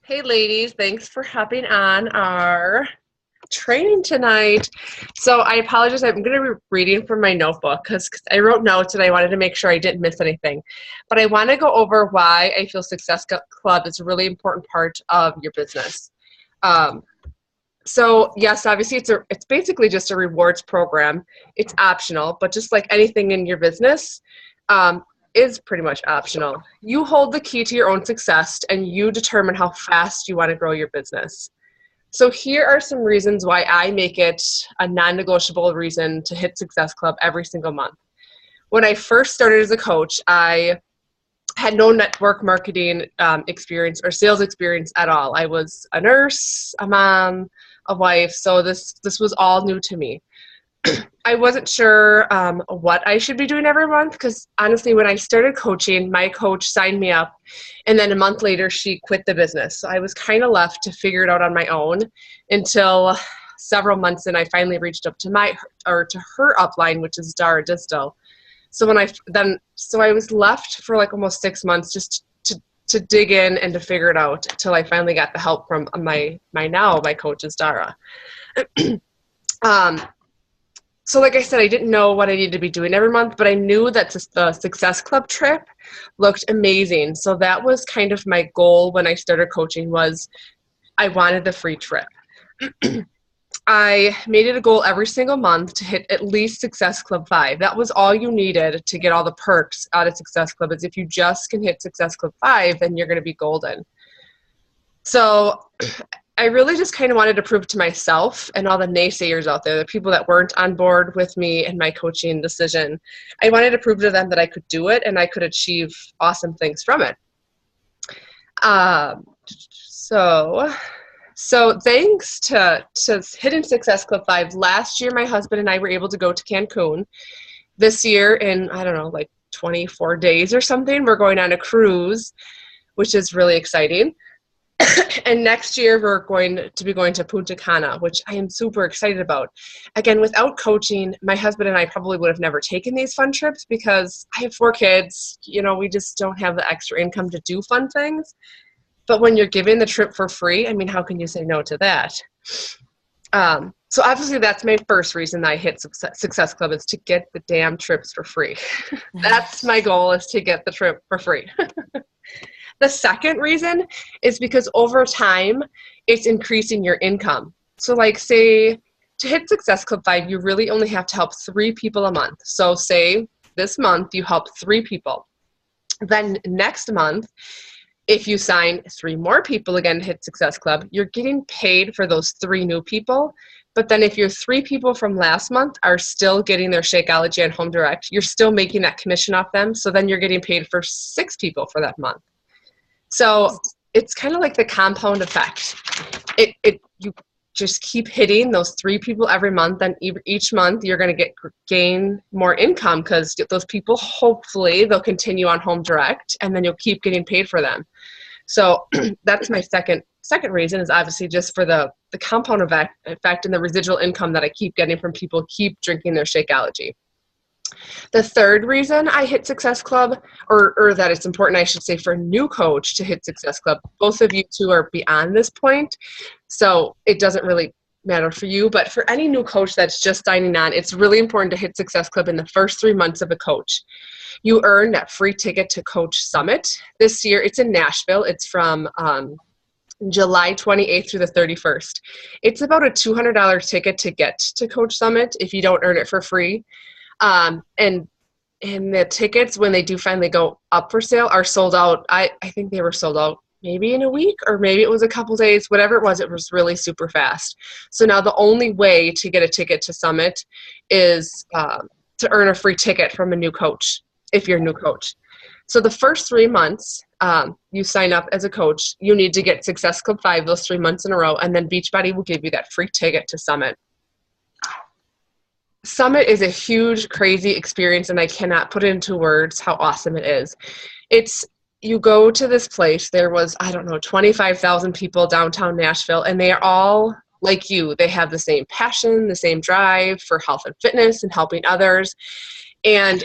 Hey ladies, thanks for hopping on our training tonight. So I apologize, I'm going to be reading from my notebook because I wrote notes and I wanted to make sure I didn't miss anything. But I want to go over why I feel Success Club is a really important part of your business. Um, so yes, obviously it's basically just a rewards program. It's optional, but just like anything in your business, um, is pretty much optional. You hold the key to your own success and you determine how fast you want to grow your business. So here are some reasons why I make it a non-negotiable reason to hit Success Club every single month. When I first started as a coach, I had no network marketing experience or sales experience at all. I was a nurse, a mom, a wife, so this was all new to me. I wasn't sure what I should be doing every month because honestly, when I started coaching, my coach signed me up, and then a month later, she quit the business. So I was kind of left to figure it out on my own until several months, and I finally reached up to to her upline, which is Dara Distal. So I was left for like almost 6 months just to dig in and to figure it out until I finally got the help from my coach is Dara. um, So like I said, I didn't know what I needed to be doing every month, but I knew that the Success Club trip looked amazing. So that was kind of my goal when I started coaching was I wanted the free trip. I made it a goal every single month to hit at least Success Club 5. That was all you needed to get all the perks out of Success Club is if you just can hit Success Club 5, then you're going to be golden. So I really just kind of wanted to prove to myself and all the naysayers out there, the people that weren't on board with me and my coaching decision, I wanted to prove to them that I could do it and I could achieve awesome things from it. So thanks to hitting Success Club 5, last year my husband and I were able to go to Cancun. This year in, I don't know, like 24 days or something, we're going on a cruise, which is really exciting. And next year we're going to be going to Punta Cana, which I am super excited about. Again, without coaching, my husband and I probably would have never taken these fun trips because I have 4 kids. You know, we just don't have the extra income to do fun things. But when you're giving the trip for free, I mean, how can you say no to that? So obviously that's my first reason I hit Success Club is to get the damn trips for free. That's my goal, is to get the trip for free. The second reason is because over time, it's increasing your income. So like say to hit Success Club 5, you really only have to help 3 people a month. So say this month you help 3 people. Then next month, if you sign 3 more people again to hit Success Club, you're getting paid for those 3 new people. But then if your 3 people from last month are still getting their Shakeology and Home Direct, you're still making that commission off them. So then you're getting paid for 6 people for that month. So it's kind of like the compound effect. You just keep hitting those 3 people every month, and each month you're going to gain more income because those people, hopefully, they'll continue on Home Direct, and then you'll keep getting paid for them. So that's my second reason, is obviously just for the compound effect and the residual income that I keep getting from people keep drinking their Shakeology. The third reason I hit Success Club, or that it's important, I should say, for a new coach to hit Success Club, both of you two are beyond this point, so it doesn't really matter for you, but for any new coach that's just signing on, it's really important to hit Success Club in the first 3 months of a coach. You earn that free ticket to Coach Summit. This year, it's in Nashville. It's from July 28th through the 31st. It's about a $200 ticket to get to Coach Summit if you don't earn it for free. And the tickets, when they do finally go up for sale, are sold out. I think they were sold out maybe in a week, or maybe it was a couple days. Whatever it was really super fast. So now the only way to get a ticket to Summit is to earn a free ticket from a new coach, if you're a new coach. So the first 3 months you sign up as a coach, you need to get Success Club 5 those 3 months in a row, and then Beachbody will give you that free ticket to Summit. Summit is a huge, crazy experience, and I cannot put into words how awesome it is. You go to this place, there was, 25,000 people downtown Nashville, and they are all like you. They have the same passion, the same drive for health and fitness and helping others. And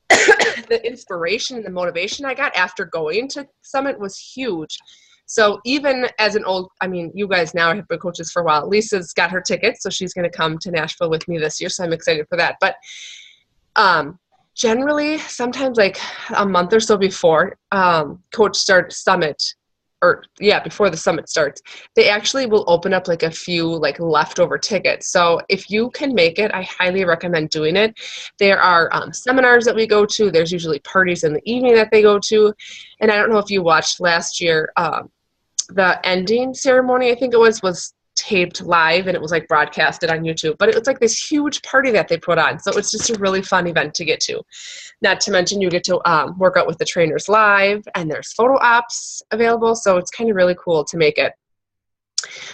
the inspiration and the motivation I got after going to Summit was huge. So even as an old, I mean, you guys now have been coaches for a while. Lisa's got her tickets, so she's going to come to Nashville with me this year, so I'm excited for that. But generally, sometimes like a month or so before Coach starts Summit, before the Summit starts, they actually will open up like a few like leftover tickets. So if you can make it, I highly recommend doing it. There are seminars that we go to. There's usually parties in the evening that they go to. And I don't know if you watched last year, the ending ceremony, I think it was taped live and it was like broadcasted on YouTube, but it was like this huge party that they put on. So it's just a really fun event to get to. Not to mention you get to work out with the trainers live, and there's photo ops available. So it's kind of really cool to make it.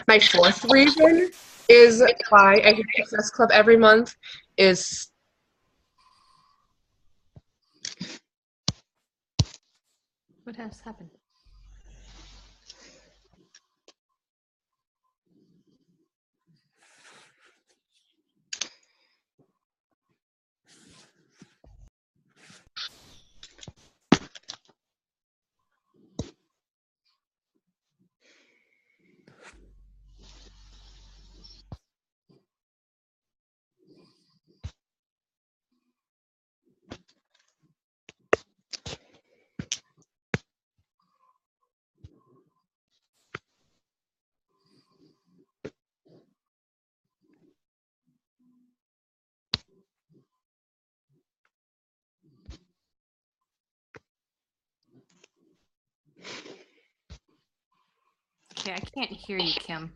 My fourth reason is why I hit Success Club every month is what has happened? Okay, I can't hear you, Kim.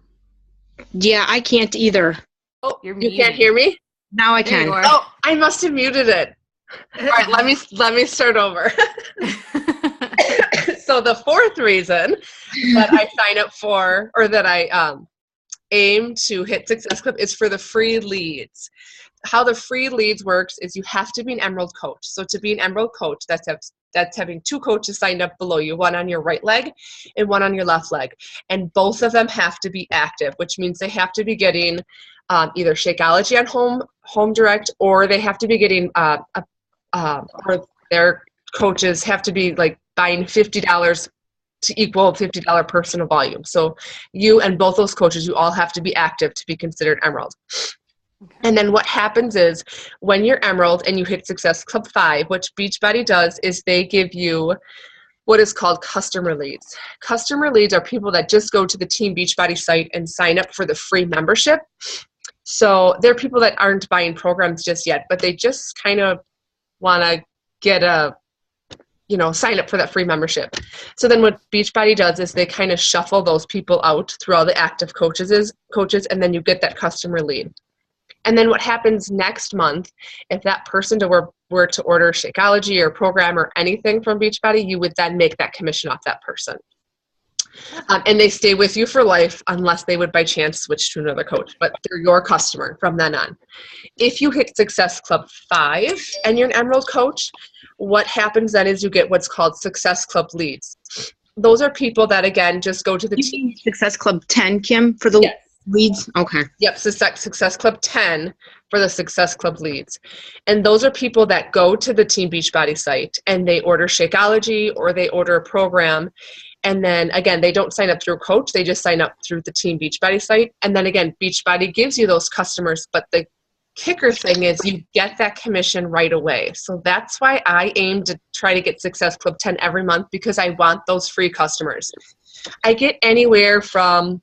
Yeah, I can't either. Oh, You're you can't muted. hear me? Now I There you can. are. Oh, I must have muted it. All right, let me start over. So the fourth reason that I sign up for, or that I aim to hit Success Club, is for the free leads. How the free leads works is you have to be an Emerald coach. So to be an Emerald coach, that's having two coaches signed up below you, one on your right leg and one on your left leg. And both of them have to be active, which means they have to be getting either Shakeology on Home Direct, or they have to be getting, or their coaches have to be like buying $50 to equal $50 personal volume. So you and both those coaches, you all have to be active to be considered Emerald. Okay. And then what happens is when you're Emerald and you hit Success Club 5, what Beachbody does is they give you what is called customer leads. Customer leads are people that just go to the Team Beachbody site and sign up for the free membership. So they're people that aren't buying programs just yet, but they just kind of want to get sign up for that free membership. So then what Beachbody does is they kind of shuffle those people out through all the active coaches, and then you get that customer lead. And then what happens next month, if that person were to order Shakeology or program or anything from Beachbody, you would then make that commission off that person. And they stay with you for life unless they would by chance switch to another coach, but they're your customer from then on. If you hit Success Club 5 and you're an Emerald coach, what happens then is you get what's called Success Club leads. Those are people that, again, just go to the You mean Success Club 10, Kim, for the leads? Okay. Yep, Success Club 10 for the Success Club leads. And those are people that go to the Team Beachbody site and they order Shakeology or they order a program. And then, again, they don't sign up through a coach. They just sign up through the Team Beachbody site. And then, again, Beachbody gives you those customers. But the kicker thing is you get that commission right away. So that's why I aim to try to get Success Club 10 every month, because I want those free customers. I get anywhere from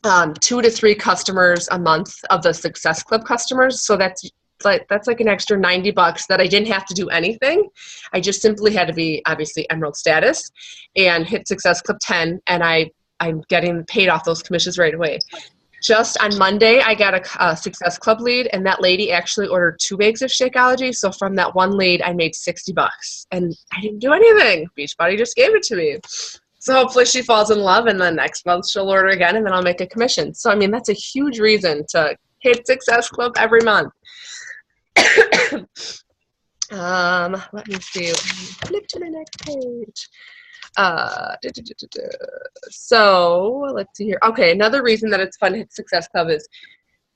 2 to 3 customers a month of the Success Club customers. So that's like an extra $90 that I didn't have to do anything. I just simply had to be obviously Emerald status and hit Success Club 10, and I'm getting paid off those commissions right away. Just on Monday, I got a Success Club lead, and that lady actually ordered 2 bags of Shakeology. So from that one lead, I made $60, and I didn't do anything. Beachbody just gave it to me. So hopefully she falls in love, and then next month she'll order again, and then I'll make a commission. So, I mean, that's a huge reason to hit Success Club every month. Let me see. Flip to the next page. So let's see here. Okay, another reason that it's fun to hit Success Club is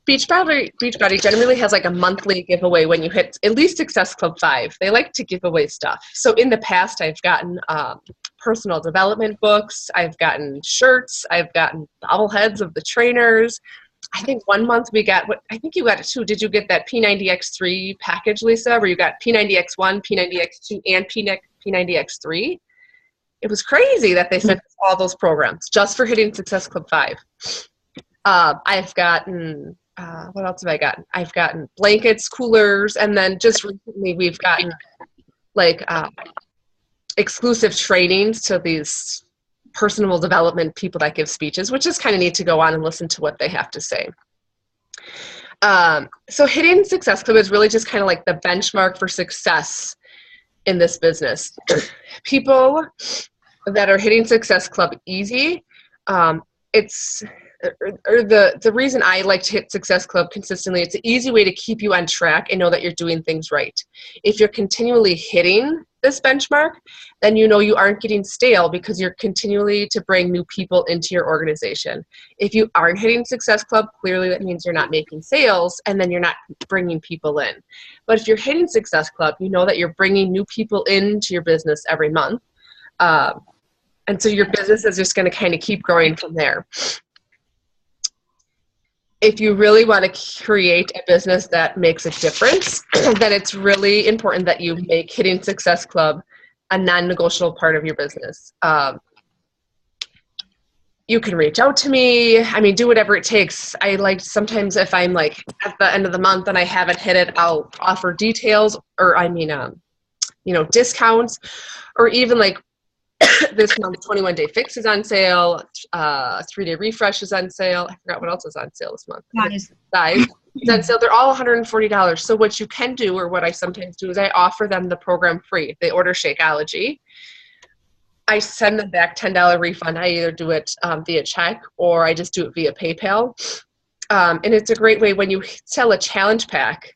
Beachbody generally has like a monthly giveaway when you hit at least Success Club 5. They like to give away stuff. So in the past, I've gotten personal development books. I've gotten shirts. I've gotten bobbleheads of the trainers. I think one month we got I think you got it too. Did you get that P90X3 package, Lisa, where you got P90X1, P90X2, and P90X3? It was crazy that they sent us all those programs just for hitting Success Club 5. I've gotten, what else have I gotten? I've gotten blankets, coolers, and then just recently we've gotten like exclusive trainings to these personal development people that give speeches, which is kind of neat to go on and listen to what they have to say. So hitting Success Club is really just kind of like the benchmark for success in this business. People that are hitting Success Club easy, the reason I like to hit Success Club consistently, it's an easy way to keep you on track and know that you're doing things right. If you're continually hitting this benchmark, then you know you aren't getting stale because you're continually to bring new people into your organization. If you aren't hitting Success Club, clearly that means you're not making sales, and then you're not bringing people in. But if you're hitting Success Club, you know that you're bringing new people into your business every month. And so your business is just going to kind of keep growing from there. If you really want to create a business that makes a difference, then it's really important that you make hitting Success Club a non-negotiable part of your business. You can reach out to me. I mean, do whatever it takes. I like sometimes if I'm like at the end of the month and I haven't hit it, I'll offer details or discounts, or even like this month, 21-day fix is on sale. 3-day refresh is on sale. I forgot what else is on sale this month. Size is on sale. They're all $140. So what you can do, or what I sometimes do, is I offer them the program free. If they order Shakeology, I send them back $10 refund. I either do it via check or I just do it via PayPal. And it's a great way when you sell a challenge pack.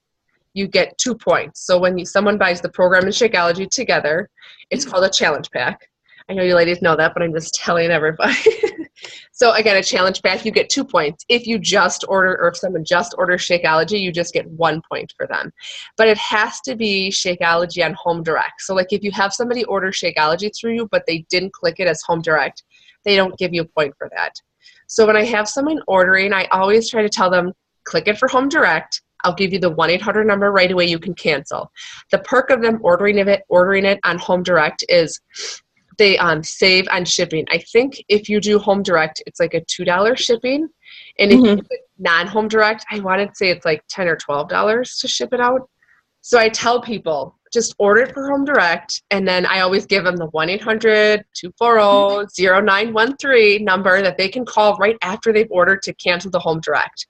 You get 2 points. So when someone buys the program and Shakeology together, it's called a challenge pack. I know you ladies know that, but I'm just telling everybody. So again, a challenge pack, you get 2 points. If you just order, or if someone just orders Shakeology, you just get 1 point for them. But it has to be Shakeology on Home Direct. So like if you have somebody order Shakeology through you, but they didn't click it as Home Direct, they don't give you a point for that. So when I have someone ordering, I always try to tell them, click it for Home Direct. I'll give you the 1-800 number right away. You can cancel. The perk of them ordering it on Home Direct is they save on shipping. I think if you do Home Direct, it's like a $2 shipping. And if you do non-Home Direct, I want to say it's like $10 or $12 to ship it out. So I tell people, just order it for Home Direct, and then I always give them the 1-800-240-0913 number that they can call right after they've ordered to cancel the Home Direct.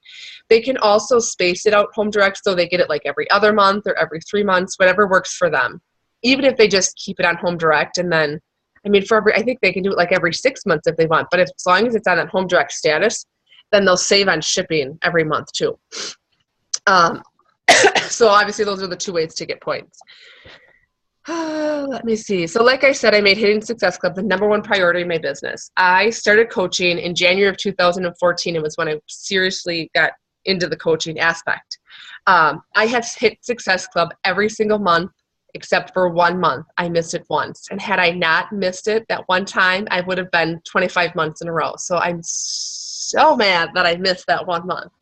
They can also space it out Home Direct so they get it like every other month or every 3 months, whatever works for them. Even if they just keep it on Home Direct, and then, I mean, I think they can do it like every 6 months if they want, but as long as it's on that Home Direct status, then they'll save on shipping every month too. So obviously those are the 2 ways to get points. Let me see. So like I said, I made Hitting Success Club the #1 priority in my business. I started coaching in January of 2014. It was when I seriously got into the coaching aspect. I have hit Success Club every single month except for 1 month. I missed it once. And had I not missed it that one time, I would have been 25 months in a row. So I'm so mad that I missed that 1 month.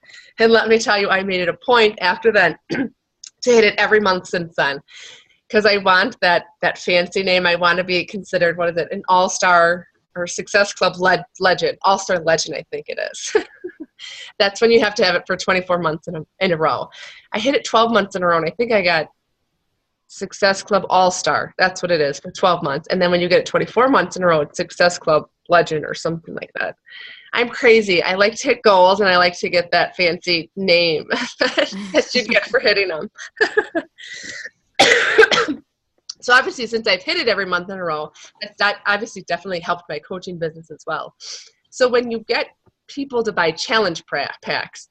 And let me tell you, I made it a point after then to hit it every month since then. Because I want that fancy name. I want to be considered, what is it, an all-star or Success Club legend. All-star legend, I think it is. That's when you have to have it for 24 months in a row. I hit it 12 months in a row, and I think I got Success Club All-Star. That's what it is for 12 months. And then when you get it 24 months in a row, it's Success Club Legend or something like that. I'm crazy. I like to hit goals, and I like to get that fancy name that you get for hitting them. So obviously, since I've hit it every month in a row, that obviously definitely helped my coaching business as well. So when you get people to buy challenge packs,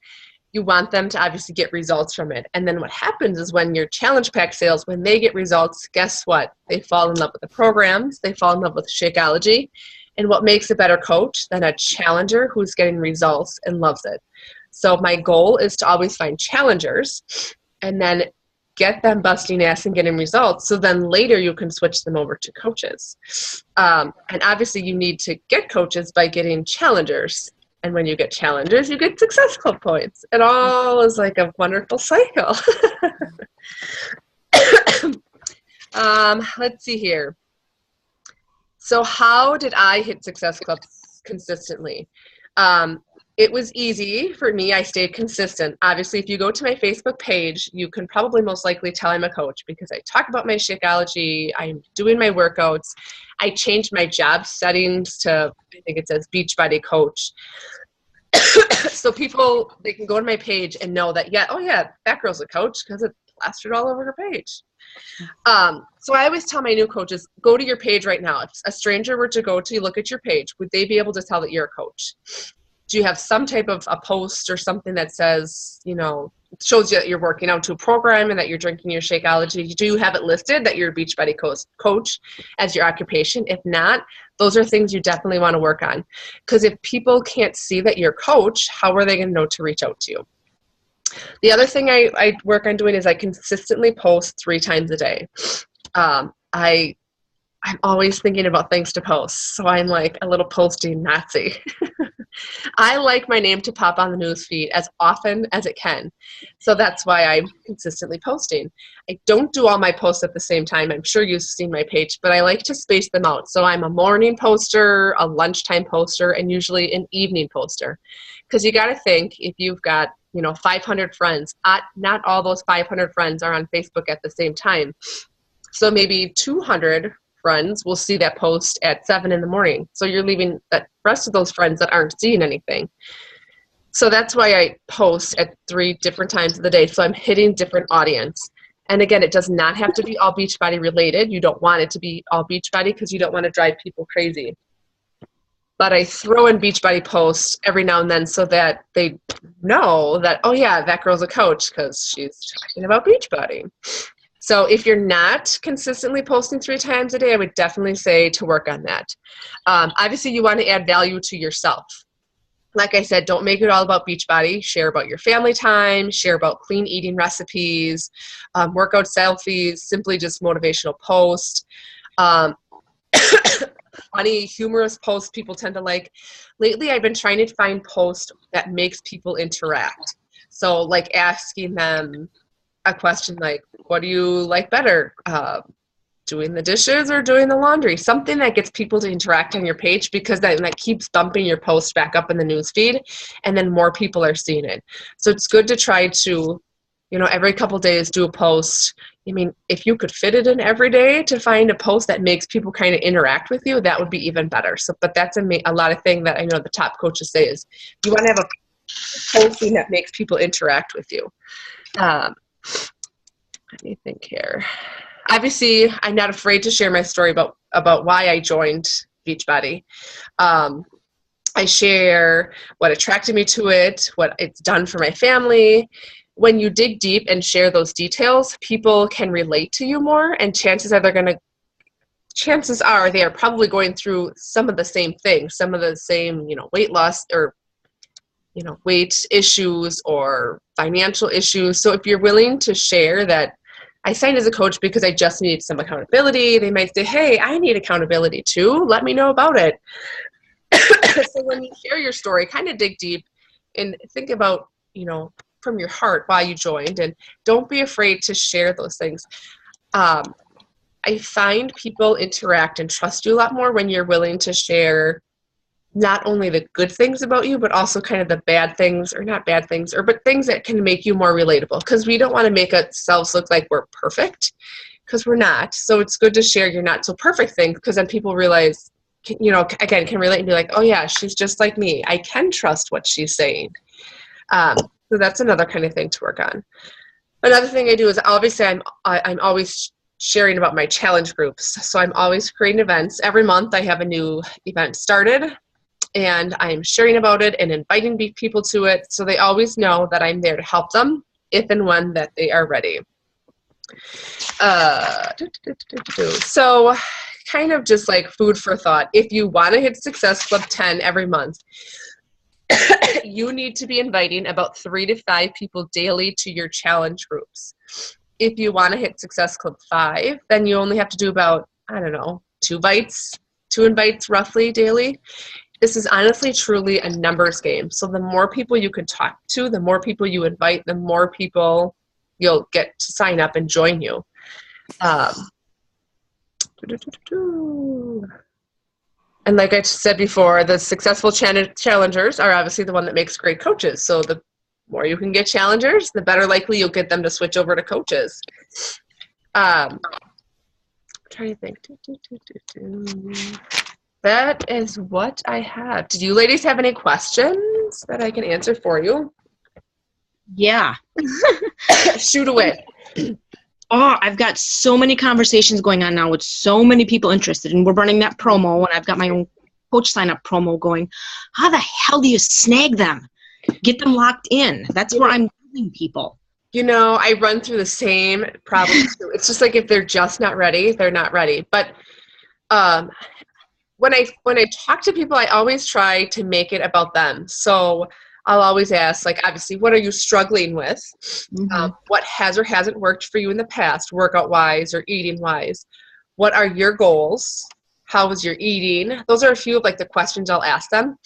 you want them to obviously get results from it. And then what happens is when your challenge pack sales, when they get results, guess what? They fall in love with the programs. They fall in love with Shakeology. And what makes a better coach than a challenger who's getting results and loves it? So my goal is to always find challengers and then get them busting ass and getting results. So then later you can switch them over to coaches. And obviously you need to get coaches by getting challengers. And when you get challengers, you get Success Club points. It all is like a wonderful cycle. Let's see here. So how did I hit Success Club consistently? It was easy for me. I stayed consistent. Obviously, if you go to my Facebook page, you can probably most likely tell I'm a coach because I talk about my Shakeology. I'm doing my workouts. I changed my job settings to, I think it says Beachbody Coach. So people, they can go to my page and know that, that girl's a coach because it's plastered all over her page. So I always tell my new coaches, go to your page right now. If a stranger were to go to look at your page, would they be able to tell that you're a coach? Do you have some type of a post or something that says, shows you that you're working out to a program and that you're drinking your Shakeology? Do you have it listed that you're a Beachbody coach as your occupation? If not, those are things you definitely want to work on. Because if people can't see that you're a coach, how are they going to know to reach out to you? The other thing I work on doing is I consistently post 3 times a day. I'm always thinking about things to post, so I'm like a little posting Nazi. I like my name to pop on the news feed as often as it can, so that's why I'm consistently posting. I don't do all my posts at the same time. I'm sure you've seen my page, but I like to space them out. So I'm a morning poster, a lunchtime poster, and usually an evening poster. Because you got to think, if you've got 500 friends, not all those 500 friends are on Facebook at the same time. So maybe 200 friends will see that post at 7 in the morning. So you're leaving the rest of those friends that aren't seeing anything. So that's why I post at 3 different times of the day. So I'm hitting different audience. And again, it does not have to be all Beachbody related. You don't want it to be all Beachbody because you don't want to drive people crazy. But I throw in Beachbody posts every now and then so that they know that, oh yeah, that girl's a coach because she's talking about Beachbody. So if you're not consistently posting 3 times a day, I would definitely say to work on that. Obviously, you want to add value to yourself. Like I said, don't make it all about Beachbody. Share about your family time, share about clean eating recipes, workout selfies, simply just motivational posts. Funny, humorous posts people tend to like. Lately, I've been trying to find posts that makes people interact. So like asking them a question like, what do you like better, doing the dishes or doing the laundry? Something that gets people to interact on your page, because that keeps bumping your post back up in the news feed, and then more people are seeing it. So it's good to try to, every couple days do a post. I mean, if you could fit it in every day to find a post that makes people kind of interact with you, that would be even better. So, but that's a lot of thing that I know the top coaches say is you want to have a posting that makes people interact with you. Let me think here. Obviously, I'm not afraid to share my story about why I joined Beachbody. I share what attracted me to it, what it's done for my family. When you dig deep and share those details, people can relate to you more, and chances are they are probably going through some of the same things, some of the same, weight loss or weight issues or financial issues. So if you're willing to share that I signed as a coach because I just need some accountability, they might say, hey, I need accountability too. Let me know about it. So when you share your story, kind of dig deep and think about, from your heart why you joined, and don't be afraid to share those things. I find people interact and trust you a lot more when you're willing to share not only the good things about you, but also kind of the bad things, or not bad things, but things that can make you more relatable, because we don't want to make ourselves look like we're perfect, because we're not. So it's good to share your not so perfect things, because then people realize, again, can relate and be like, oh yeah, she's just like me. I can trust what she's saying. So that's another kind of thing to work on. Another thing I do is obviously I'm always sharing about my challenge groups. So I'm always creating events. Every month I have a new event started, and I'm sharing about it and inviting people to it, so they always know that I'm there to help them if and when that they are ready. So kind of just like food for thought. If you want to hit Success Club 10 every month, you need to be inviting about 3 to 5 people daily to your challenge groups. If you want to hit Success Club 5, then you only have to do about, I don't know, 2 invites roughly daily. This is honestly truly a numbers game. So the more people you can talk to, the more people you invite, the more people you'll get to sign up and join you. And like I said before, the successful challengers are obviously the one that makes great coaches. So the more you can get challengers, the better likely you'll get them to switch over to coaches. I'm trying to think. That is what I have. Did you ladies have any questions that I can answer for you? Yeah. Shoot away. Oh, I've got so many conversations going on now with so many people interested, and we're running that promo, and I've got my own coach sign-up promo going. How the hell do you snag them? Get them locked in. That's where I'm moving people. You know, I run through the same problems too. It's just like if they're just not ready, they're not ready. But when I talk to people, I always try to make it about them. So I'll always ask, like, obviously, what are you struggling with? Mm-hmm. What has or hasn't worked for you in the past, workout-wise or eating-wise? What are your goals? How was your eating? Those are a few of, like, the questions I'll ask them.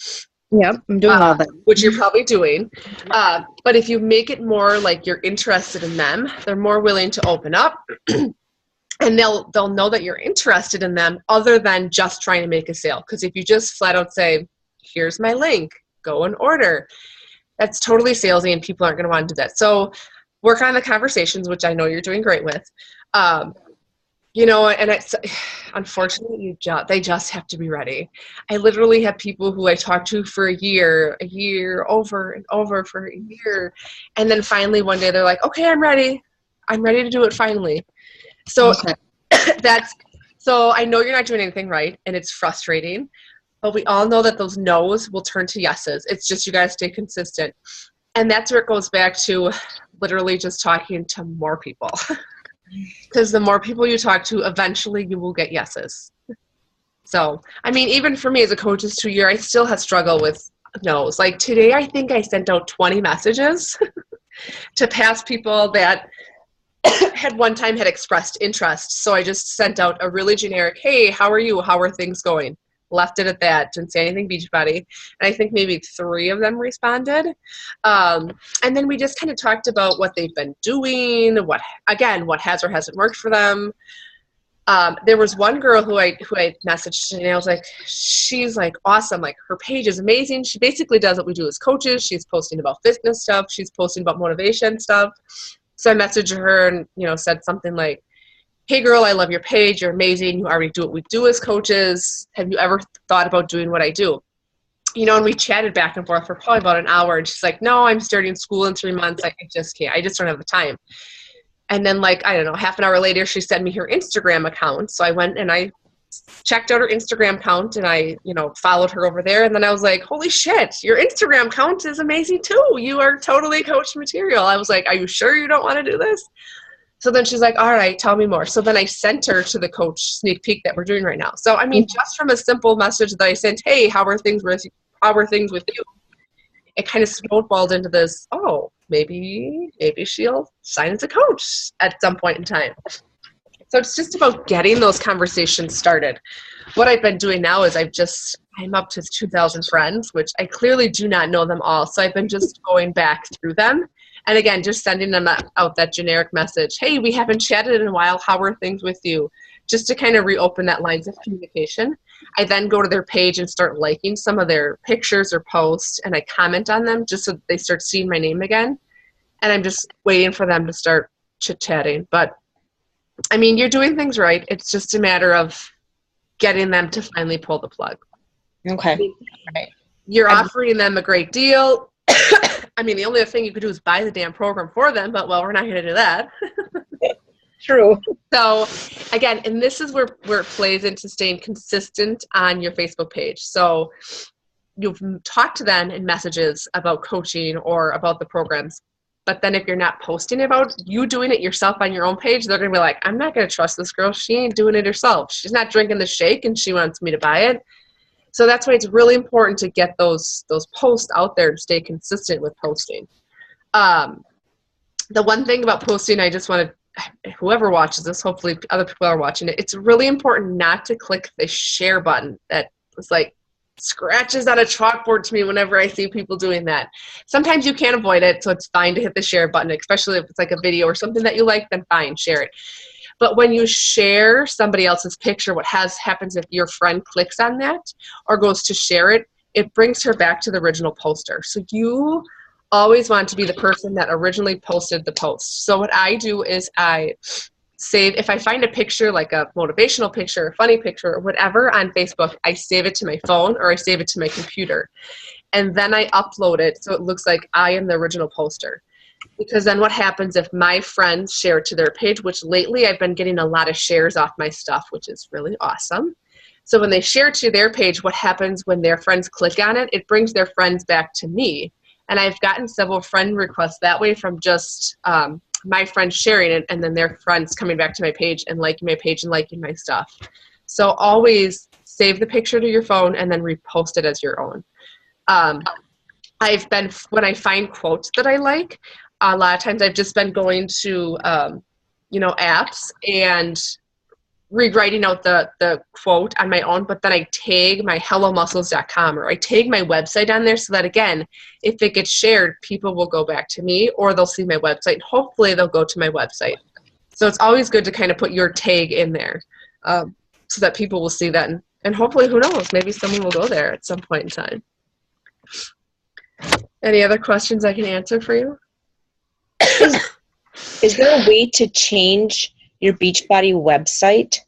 Yep, I'm doing all that. Which you're probably doing. But if you make it more like you're interested in them, they're more willing to open up. And they'll know that you're interested in them other than just trying to make a sale. Because if you just flat out say, here's my link, go and order, that's totally salesy and people aren't going to want to do that. So work on the conversations, which I know you're doing great with. You know, and it's unfortunately they just have to be ready. I literally have people who I talk to for a year, over and over for a year. And then finally one day they're like, okay, I'm ready to do it finally. So Okay. So I know you're not doing anything right and it's frustrating, but we all know that those no's will turn to yeses. It's just you guys stay consistent. And that's where it goes back to literally just talking to more people. Because the more people you talk to, eventually you will get yeses. So, I mean, even for me as a coach this 2 year, I still have struggled with no's. Like today, I think I sent out 20 messages to past people that had one time had expressed interest. So I just sent out a really generic, hey, how are you? How are things going? Left it at that. Didn't say anything Beachbody. And I think maybe 3 of them responded. And then we just kind of talked about what they've been doing, what has or hasn't worked for them. There was one girl who I messaged and I was like, she's like awesome. Like her page is amazing. She basically does what we do as coaches. She's posting about fitness stuff. She's posting about motivation stuff. So I messaged her and, you know, said something like, hey girl, I love your page. You're amazing. You already do what we do as coaches. Have you ever thought about doing what I do? You know, and we chatted back and forth for probably about an hour. And she's like, no, I'm starting school in 3 months. I just can't. I just don't have the time. And then like, I don't know, half an hour later, she sent me her Instagram account. So I went and I checked out her Instagram account and I, you know, followed her over there. And then I was like, holy shit, your Instagram account is amazing too. You are totally coach material. I was like, are you sure you don't want to do this? So then she's like, all right, tell me more. So then I sent her to the coach sneak peek that we're doing right now. So, I mean, just from a simple message that I sent, hey, how are things with you? It kind of snowballed into this, oh, maybe she'll sign as a coach at some point in time. So it's just about getting those conversations started. What I've been doing now is I'm up to 2,000 friends, which I clearly do not know them all. So I've been just going back through them. And again, just sending them out that generic message. Hey, we haven't chatted in a while. How are things with you? Just to kind of reopen that lines of communication. I then go to their page and start liking some of their pictures or posts, and I comment on them just so they start seeing my name again. And I'm just waiting for them to start chit-chatting. But, I mean, you're doing things right. It's just a matter of getting them to finally pull the plug. Okay. You're offering them a great deal. I mean, the only other thing you could do is buy the damn program for them, but, well, we're not going to do that. True. So, again, and this is where it plays into staying consistent on your Facebook page. So you've talked to them in messages about coaching or about the programs, but then if you're not posting about you doing it yourself on your own page, they're going to be like, I'm not going to trust this girl. She ain't doing it herself. She's not drinking the shake and she wants me to buy it. So that's why it's really important to get those posts out there and stay consistent with posting. The one thing about posting, I just want to, whoever watches this, hopefully other people are watching it, it's really important not to click the share button. That was like scratches on a chalkboard to me whenever I see people doing that. Sometimes you can't avoid it, so it's fine to hit the share button, especially if it's like a video or something that you like, then fine, share it. But when you share somebody else's picture, what happens if your friend clicks on that or goes to share it, it brings her back to the original poster. So you always want to be the person that originally posted the post. So what I do is I save, if I find a picture, like a motivational picture, a funny picture, or whatever on Facebook, I save it to my phone or I save it to my computer. And then I upload it so it looks like I am the original poster. Because then what happens if my friends share it to their page, which lately I've been getting a lot of shares off my stuff, which is really awesome. So when they share to their page, what happens when their friends click on it, it brings their friends back to me. And I've gotten several friend requests that way from just my friends sharing it and then their friends coming back to my page and liking my page and liking my stuff. So always save the picture to your phone and then repost it as your own. When I find quotes that I like, a lot of times I've just been going to, apps and rewriting out the quote on my own, but then I tag my hellomuscles.com or I tag my website on there so that, again, if it gets shared, people will go back to me or they'll see my website. Hopefully they'll go to my website. So it's always good to kind of put your tag in there so that people will see that. And hopefully, who knows, maybe someone will go there at some point in time. Any other questions I can answer for you? Is there a way to change your Beachbody website?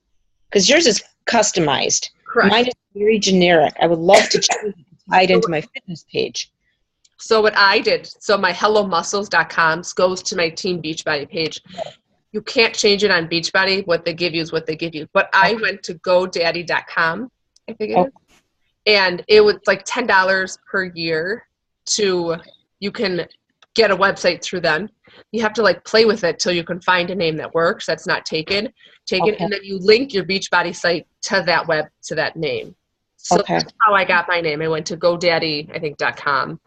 Because yours is customized. Correct. Mine is very generic. I would love to change it to tie it into my fitness page. So what I did, so my hellomuscles.com goes to my Team Beachbody page. You can't change it on Beachbody. What they give you is what they give you. But I went to GoDaddy.com, I think it is. And it was like $10 per year you can get a website through them. You have to like play with it till you can find a name that works, that's not taken, and then you link your Beachbody site to that name. So that's how I got my name. I went to GoDaddy, I think, .com.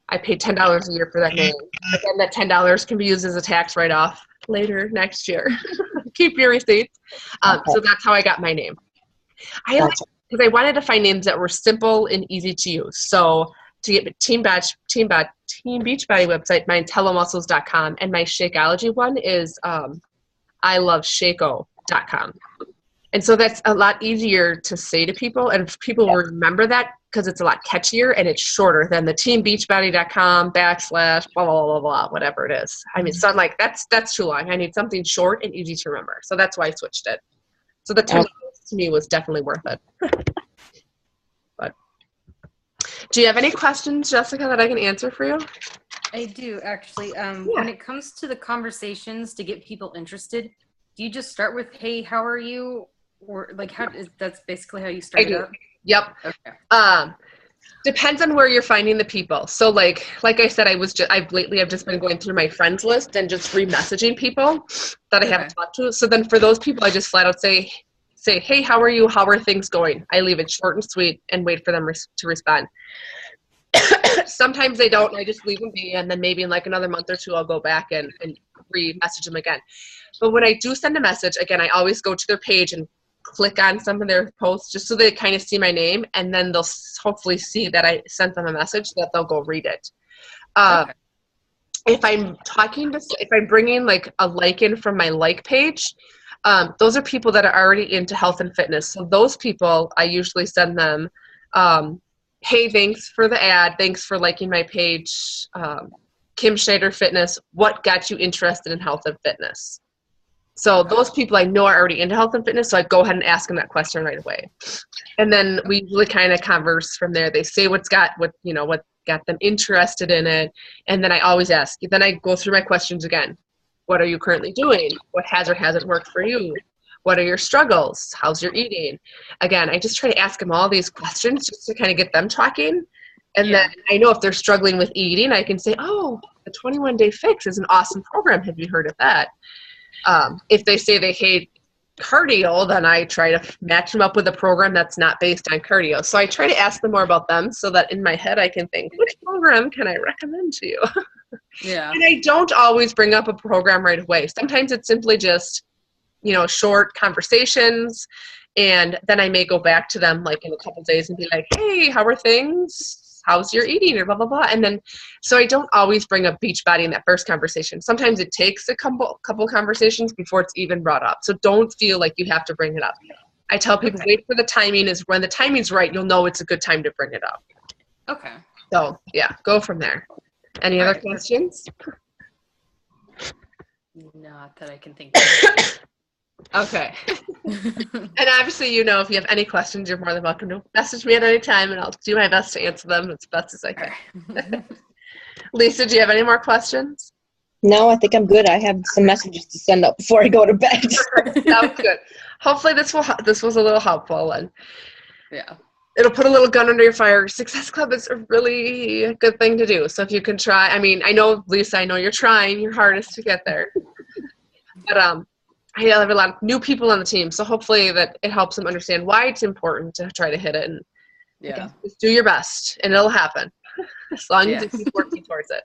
I paid $10 a year for that name. But then that $10 can be used as a tax write-off later next year. Keep your receipts. So that's how I got my name. Because I wanted to find names that were simple and easy to use. So to get Team Beachbody website, mine's hellomuscles.com, and my Shakeology one is iloveshako.com. And so that's a lot easier to say to people, and people will remember that because it's a lot catchier and it's shorter than the teambeachbody.com / blah, blah, blah, blah, whatever it is. I mean, so I'm like, that's too long. I need something short and easy to remember. So that's why I switched it. So the $10 to me was definitely worth it. But do you have any questions, Jessica, that I can answer for you? I do, actually. When it comes to the conversations to get people interested, do you just start with, hey, how are you? Or like, that's basically how you start it up? Yep. Okay. Depends on where you're finding the people. So like I said, I've just been going through my friends list and just re-messaging people that I haven't talked to. So then for those people, I just flat out say, hey, how are you? How are things going? I leave it short and sweet and wait for them to respond. Sometimes they don't, and I just leave them be, and then maybe in like another month or two, I'll go back and re-message them again. But when I do send a message, again, I always go to their page and click on some of their posts just so they kind of see my name, and then they'll hopefully see that I sent them a message that they'll go read it. If I'm bringing like a like in from my like page, those are people that are already into health and fitness. So those people, I usually send them, hey, thanks for the ad. Thanks for liking my page. Kim Schneider Fitness, what got you interested in health and fitness? So those people I know are already into health and fitness, so I go ahead and ask them that question right away. And then we really kind of converse from there. They say what got them interested in it. And then I always ask. Then I go through my questions again. What are you currently doing? What has or hasn't worked for you? What are your struggles? How's your eating? Again, I just try to ask them all these questions just to kind of get them talking. And then I know if they're struggling with eating, I can say, oh, the 21-Day Fix is an awesome program. Have you heard of that? If they say they hate cardio, then I try to match them up with a program that's not based on cardio. So I try to ask them more about them so that in my head I can think, which program can I recommend to you? Yeah. And I don't always bring up a program right away. Sometimes it's simply just, short conversations. And then I may go back to them like in a couple of days and be like, hey, how are things? How's your eating or blah, blah, blah. And then, so I don't always bring up Beachbody in that first conversation. Sometimes it takes a couple conversations before it's even brought up. So don't feel like you have to bring it up. I tell people, wait for the timing. Is when the timing's right, you'll know it's a good time to bring it up. Okay. So yeah, go from there. Any other questions? Not that I can think of. Okay. And obviously, if you have any questions, you're more than welcome to message me at any time, and I'll do my best to answer them as best as I can. Right. Lisa, do you have any more questions? No, I think I'm good. I have some messages to send up before I go to bed. Sounds good. Hopefully this was a little helpful, and Yeah. it'll put a little gun under your fire. Success Club is a really good thing to do. So if you can try, I know, Lisa, I know you're trying your hardest to get there. But I have a lot of new people on the team, so hopefully that it helps them understand why it's important to try to hit it. And Yeah. just do your best, and it'll happen as long as you keep working towards it.